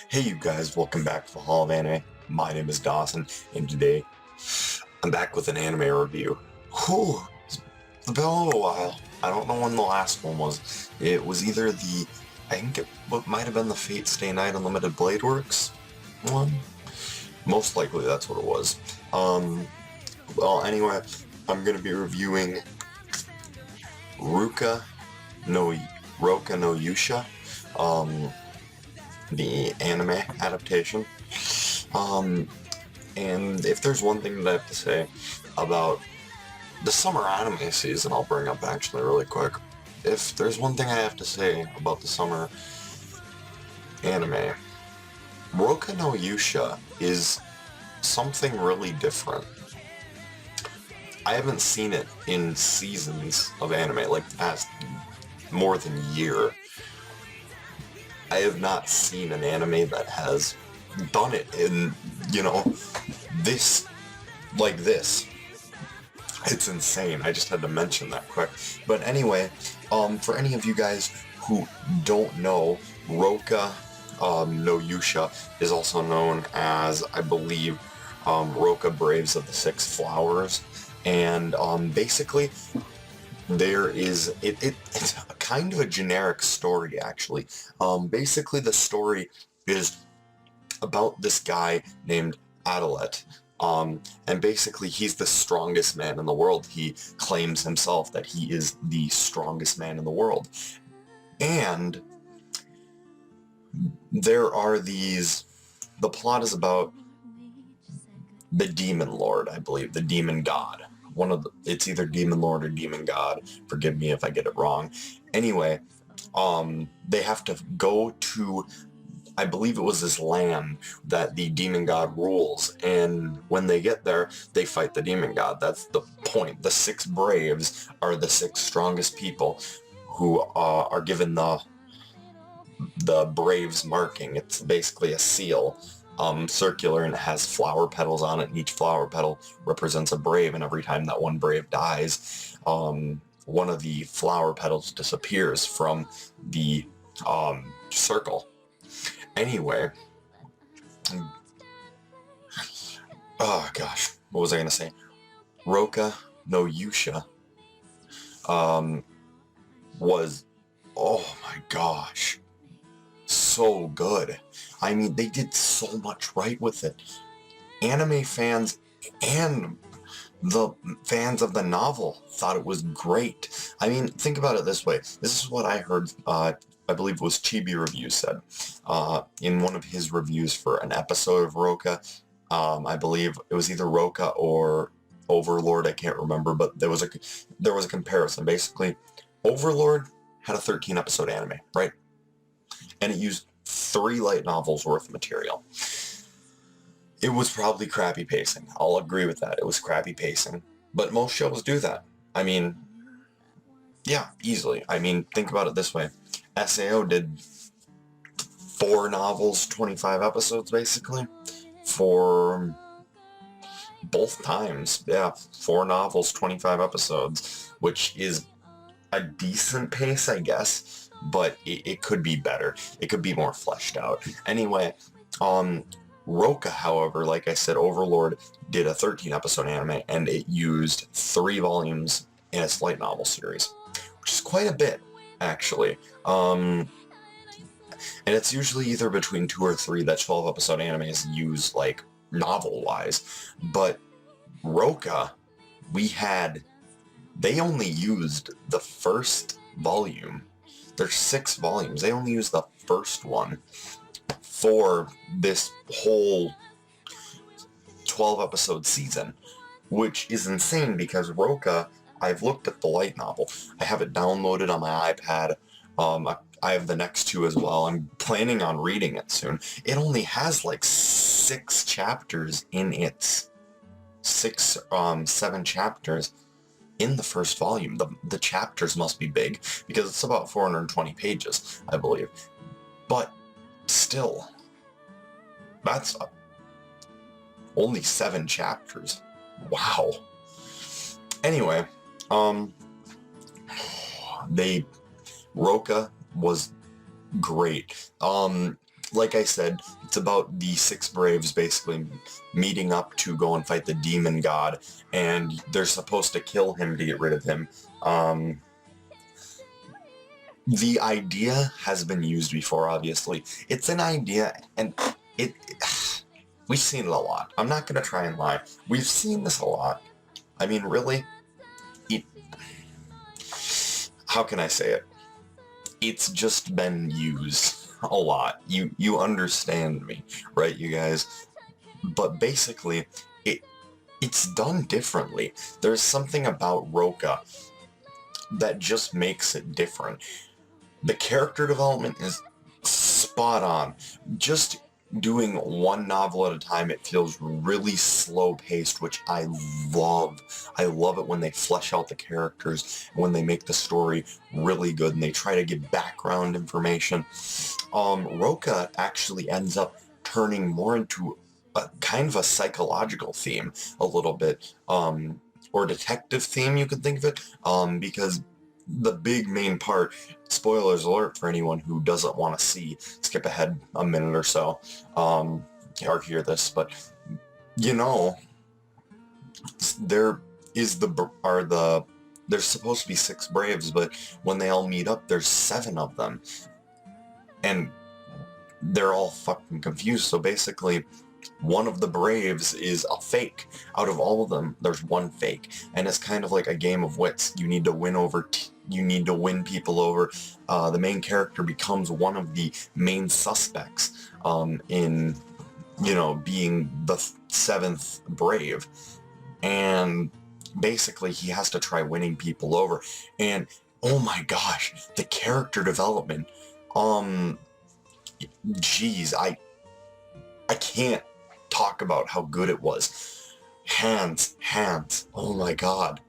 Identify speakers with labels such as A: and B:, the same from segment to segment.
A: Hey you guys, welcome back to the Hall of Anime. My name is Dawson, and today I'm back with an anime review. Whew, it's been a little while. I don't know when the last one was. It was either I think it might have been the Fate Stay Night Unlimited Blade Works one. Most likely that's what it was. Well anyway, I'm going to be reviewing Ruka no Rokka no Yuusha. The anime adaptation. And if there's one thing that I have to say about the summer anime season, I'll bring up actually really quick. If there's one thing I have to say about the summer anime, Rokka no Yuusha is something really different. I haven't seen it in seasons of anime, like the past more than a year. I have not seen an anime that has done it in, this, like this. It's insane. I just had to mention that quick. But anyway, for any of you guys who don't know, Rokka no Yuusha is also known as, I believe, Rokka Braves of the Six Flowers. And basically, it's a kind of a generic story, actually. Basically, the story is about this guy named Adelet. And basically, he's the strongest man in the world. He claims himself that he is the strongest man in the world. And there are the plot is about the Demon Lord, I believe, the Demon God. It's either Demon Lord or Demon God. Forgive me if I get it wrong. Anyway, they have to go to, I believe it was this land that the Demon God rules, and when they get there, they fight the Demon God. That's the point. The six Braves are the six strongest people who are given the Braves marking. It's basically a seal. Circular, and it has flower petals on it, and each flower petal represents a brave, and every time that one brave dies, one of the flower petals disappears from the circle. Anyway, oh gosh, what was I gonna say? Rokka no Yuusha was, oh my gosh, so good. I mean, they did so much right with it. Anime fans and the fans of the novel thought it was great. I mean, think about it this way. This is what I heard, I believe it was Chibi Review said, in one of his reviews for an episode of Rokka. I believe it was either Rokka or Overlord, I can't remember, but there was a comparison. Basically, Overlord had a 13 episode anime, right? And it used 3 light novels worth of material. It was probably crappy pacing. I'll agree with that. It was crappy pacing. But most shows do that. I mean, yeah, easily. I mean, think about it this way. SAO did 4 novels, 25 episodes, basically, for both times. Yeah, 4 novels, 25 episodes, which is a decent pace, I guess, but it could be better. It could be more fleshed out. Anyway, Rokka, however, like I said, Overlord did a 13 episode anime, and it used 3 volumes in its light novel series, which is quite a bit, actually. And it's usually either between 2 or 3 that 12 episode animes use, like, novel-wise. But Rokka, they only used the first volume. There's 6 volumes. They only used the first one for this whole 12 episode season, which is insane because Rokka, I've looked at the light novel. I have it downloaded on my iPad. I have the next 2 as well. I'm planning on reading it soon. It only has like 6 chapters in its 7 chapters in the first volume. The chapters must be big because it's about 420 pages, I believe. But still, that's only 7 chapters. Wow. Anyway, Rokka was great. like I said, it's about the 6 Braves basically meeting up to go and fight the demon god, and they're supposed to kill him to get rid of him. The idea has been used before, obviously. It's an idea, and it we've seen it a lot. I'm not gonna try and lie. We've seen this a lot. I mean, really, it, how can I say it? It's just been used a lot. You understand me, right, you guys? But basically, it's done differently. There's something about Rokka that just makes it different. The character development is spot on. Just doing one novel at a time, it feels really slow-paced, which I love. I love it when they flesh out the characters, when they make the story really good, and they try to give background information. Rokka actually ends up turning more into a kind of a psychological theme, a little bit, or detective theme, you could think of it, because the big main part, spoilers alert for anyone who doesn't want to skip ahead a minute or so, or hear this, but, you know, there is there's supposed to be 6 Braves, but when they all meet up, there's 7 of them, and they're all fucking confused, so basically, one of the Braves is a fake. Out of all of them, there's one fake, and it's kind of like a game of wits. You need to win people over. The main character becomes one of the main suspects in, being the 7th Brave, and basically he has to try winning people over. And oh my gosh, the character development. Geez, I can't talk about how good it was. Hands, oh my god.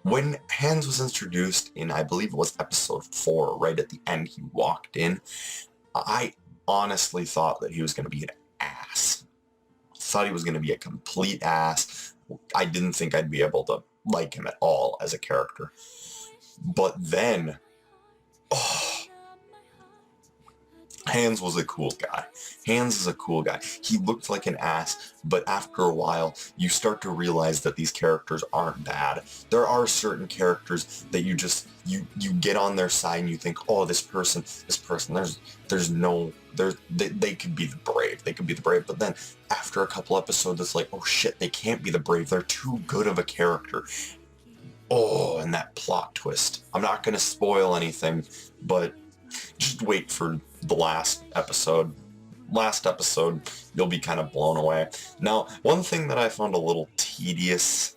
A: When Hands was introduced in, I believe it was episode 4, right at the end he walked in, I honestly thought that he was going to be an ass. Thought he was going to be a complete ass. I didn't think I'd be able to like him at all as a character. But then, Hands was a cool guy. Hands is a cool guy. He looked like an ass, but after a while, you start to realize that these characters aren't bad. There are certain characters that you get on their side and you think, oh, this person, they could be the brave. But then after a couple episodes, it's like, oh shit, they can't be the brave. They're too good of a character. Oh, and that plot twist. I'm not going to spoil anything, but just wait for the last episode. You'll be kind of blown away. Now, one thing that I found a little tedious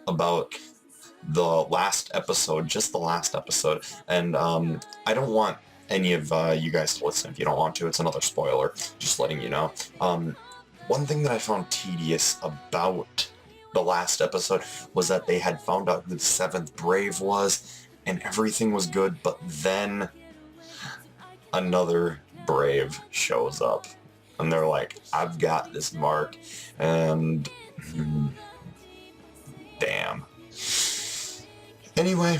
A: about the last episode, just the last episode, and I don't want any of you guys to listen if you don't want to. It's another spoiler, just letting you know. One thing that I found tedious about the last episode was that they had found out who the 7th Brave was, and everything was good, but then another Brave shows up, and they're like, I've got this mark, and damn. Anyway,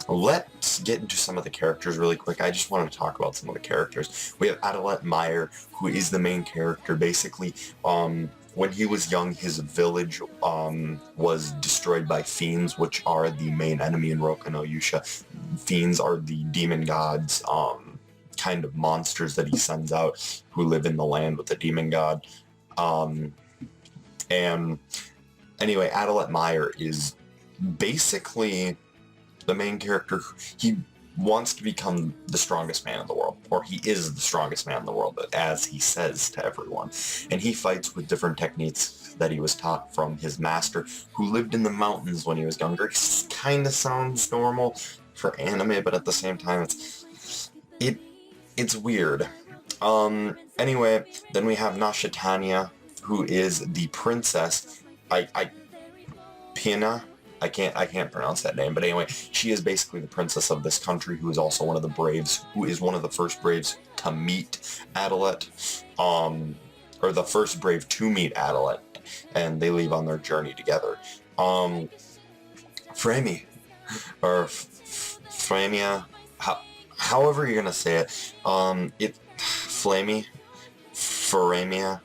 A: let's get into some of the characters really quick. I just want to talk about some of the characters. We have Adelet Meyer, who is the main character. Basically, when he was young, his village was destroyed by fiends, which are the main enemy in Rokka no Yuusha. Fiends are the demon gods, kind of monsters that he sends out who live in the land with the demon god. And anyway, Adelet Meyer is basically the main character. He wants to become the strongest man in the world, or he is the strongest man in the world, as he says to everyone. And he fights with different techniques that he was taught from his master, who lived in the mountains when he was younger. It kind of sounds normal for anime, but at the same time, it's weird. Anyway, then we have Nashitania, who is the princess. Pina? I can't pronounce that name, but anyway, she is basically the princess of this country, who is also one of the Braves, who is one of the first Braves to meet Adelet, or the first Brave to meet Adelet, and they leave on their journey together. Framey, or Framia, however you're gonna say it, Faramia.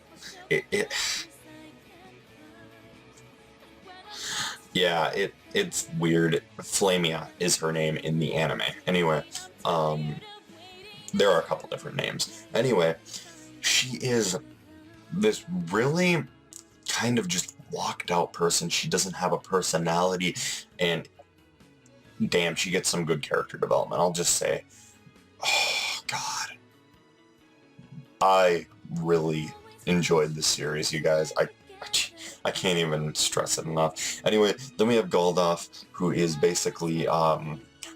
A: Yeah, it's weird. Flamia is her name in the anime. Anyway, there are a couple different names. Anyway, she is this really kind of just locked out person. She doesn't have a personality, and damn, she gets some good character development. I'll just say, oh god, I really enjoyed this series, you guys. I can't even stress it enough. Anyway, then we have Goldoff, who is basically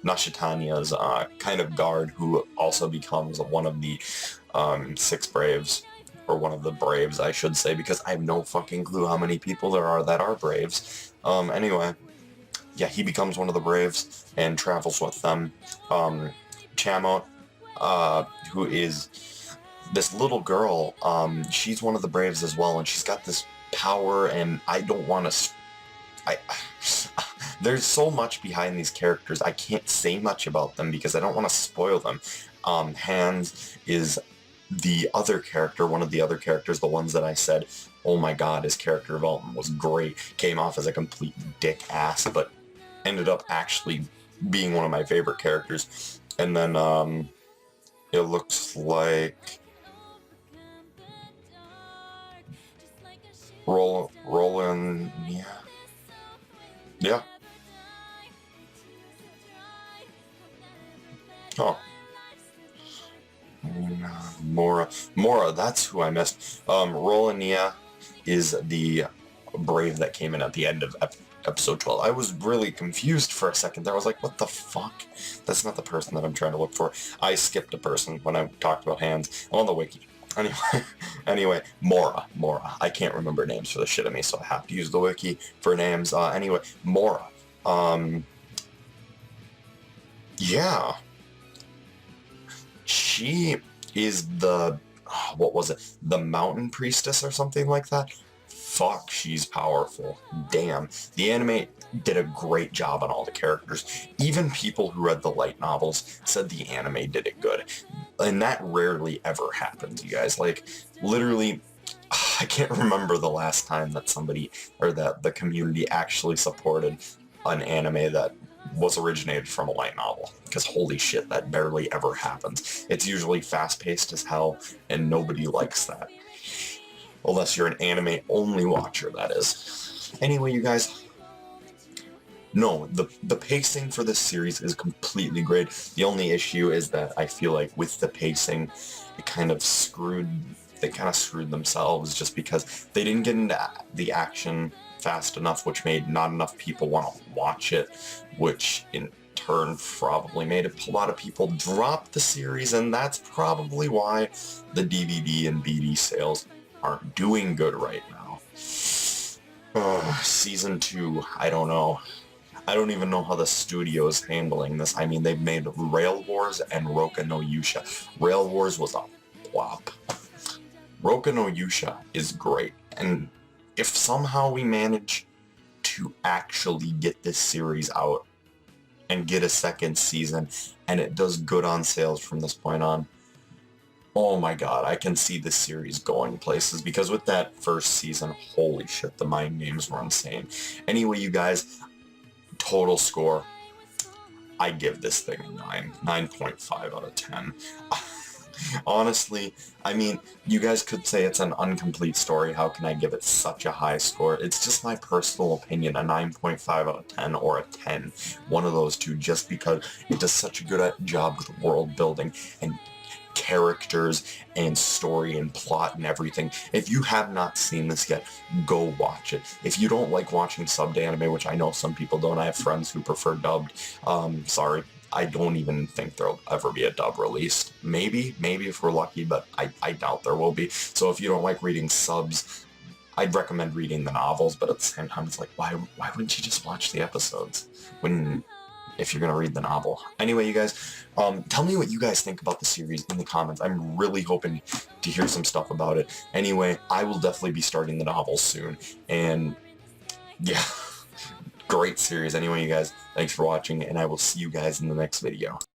A: Nashitanya's kind of guard, who also becomes one of the 6 Braves, or one of the Braves, I should say, because I have no fucking clue how many people there are that are Braves. Anyway, yeah, he becomes one of the Braves and travels with them. Chamo, who is this little girl, she's one of the Braves as well, and she's got this power, and I don't want to... there's so much behind these characters, I can't say much about them because I don't want to spoil them. Hans is the other character, one of the other characters, the ones that I said, oh my god, his character development was great, came off as a complete dick ass, but ended up actually being one of my favorite characters. And then, it looks like Roland, yeah. Oh. Mora, that's who I missed. Rolania is the Brave that came in at the end of episode 12. I was really confused for a second there. I was like, what the fuck? That's not the person that I'm trying to look for. I skipped a person when I talked about Hands. I'm on the wiki. Anyway, Mora. I can't remember names for the shit of me, so I have to use the wiki for names. Anyway, Mora. Yeah. She is the, what was it? The Mountain Priestess or something like that? Fuck, she's powerful. Damn. The anime did a great job on all the characters. Even people who read the light novels said the anime did it good. And that rarely ever happens, you guys. Like, literally, I can't remember the last time that somebody, or that the community actually supported an anime that was originated from a light novel. Because holy shit, that barely ever happens. It's usually fast-paced as hell, and nobody likes that. Unless you're an anime-only watcher, that is. Anyway, you guys, no, the pacing for this series is completely great. The only issue is that I feel like with the pacing, they kind of screwed themselves, just because they didn't get into the action fast enough, which made not enough people want to watch it, which in turn probably made a lot of people drop the series, and that's probably why the DVD and BD sales aren't doing good right now. Season 2, I don't know. I don't even know how the studio is handling this. I mean, they've made Rail Wars and Rokka no Yuusha. Rail Wars was a flop. Rokka no Yuusha is great, and if somehow we manage to actually get this series out and get a second season, and it does good on sales from this point on, oh my god, I can see this series going places, because with that first season, holy shit, the mind games were insane. Anyway, you guys, total score, I give this thing a 9.5 out of 10. Honestly, I mean, you guys could say it's an incomplete story. How can I give it such a high score? It's just my personal opinion, a 9.5 out of 10 or a 10. One of those two, just because it does such a good job with world building and characters and story and plot and everything. If you have not seen this yet, go watch it. If you don't like watching subbed anime, which I know some people don't, I have friends who prefer dubbed, sorry, I don't even think there'll ever be a dub released. Maybe if we're lucky, but I doubt there will be. So if you don't like reading subs, I'd recommend reading the novels, but at the same time, it's like, why wouldn't you just watch the episodes if you're gonna read the novel? Anyway, you guys, tell me what you guys think about the series in the comments. I'm really hoping to hear some stuff about it. Anyway, I will definitely be starting the novel soon, and yeah, great series. Anyway, you guys, thanks for watching, and I will see you guys in the next video.